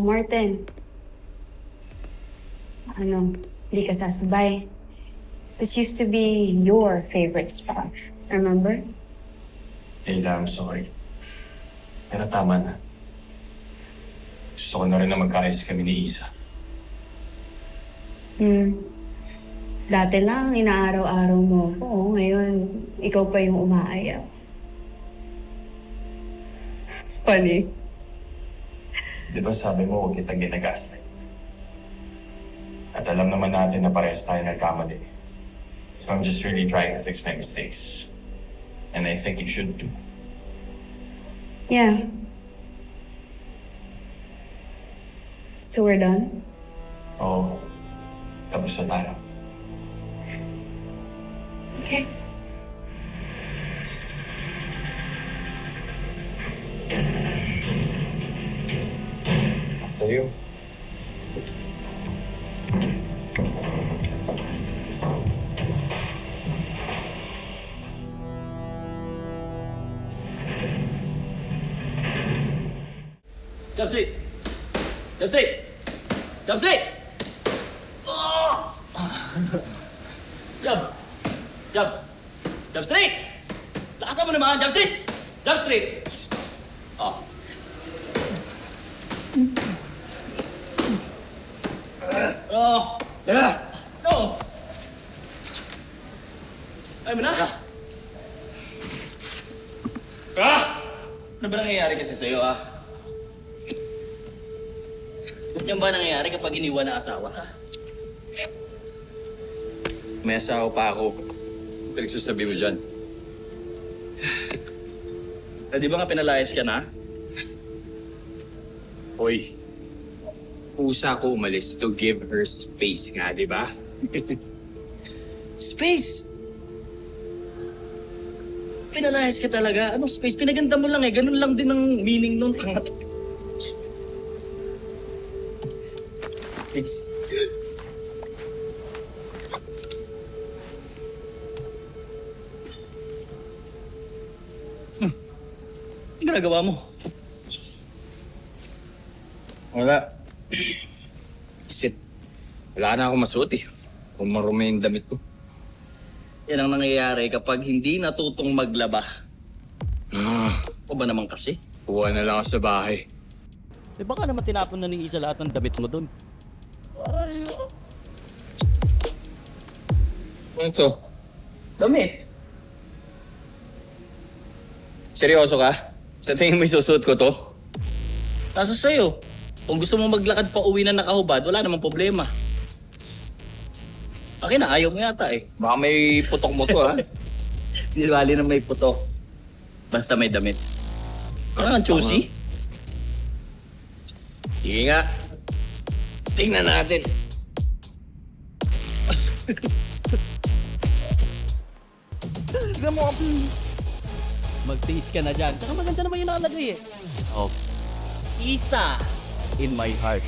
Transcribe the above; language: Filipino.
Martin. Ano, hindi ka sasabay. This used to be your favorite spot. Remember? Leila, I'm sorry. Pero tama na. Gusto ko na rin na magkaayos kami ni Isa. Dati lang, inaaraw-araw mo ko. Ngayon, ikaw pa yung umaayaw. It's funny. Di ba sabi mo huwag kitang ginagaslight? At alam naman natin na parehas tayo nagkamali. So I'm just really trying to fix my mistakes. And I think you should too. Yeah. So we're done? Oo. Tapos na tayo. Okay. After you. Chopstick! Chopstick! Chopstick! Oh! Jump! Jump! Chopstick! Lakasan mo naman! Chopstick! Chopstick! Oh. Oh! No! Ay mo na! Ano ba nangyayari kasi sa'yo, ah? Yan ba nangyayari kapag iniwan ng asawa? May asawa pa ako. Pinagsasabi mo dyan. Di ba nga pinalayas ka na? Hoy, kusa ko umalis to give her space nga, di ba? Space! Pinalayas ka talaga. Anong space? Pinaganda mo lang eh. Ganun lang din ang meaning nung tangat. Space. Ano ginagawa mo? Wala. Sit. Wala na akong masuot eh. Kung marumi yung damit ko. Yan ang nangyayari kapag hindi natutong maglaba. O ba naman kasi? Kuha na lang ako sa bahay. Di ba ka naman tinapon na ni Isa lahat ng damit mo dun? Ano to? Damit? Seryoso ka? Sa tingin mo isusuot ko to? Nasa sa'yo. Kung gusto mo maglakad pa uwi na nakahubad, wala namang problema. Akin na, ayaw mo yata eh. Baka may putok mo to ha? Hindi bali na may putok. Basta may damit. Parang ang choosy. Sige nga. Tingnan natin. Tignan mo. Magtiis ka na dyan. Tsaka maganda naman yung nakalagay eh. Oh. Isa in my heart.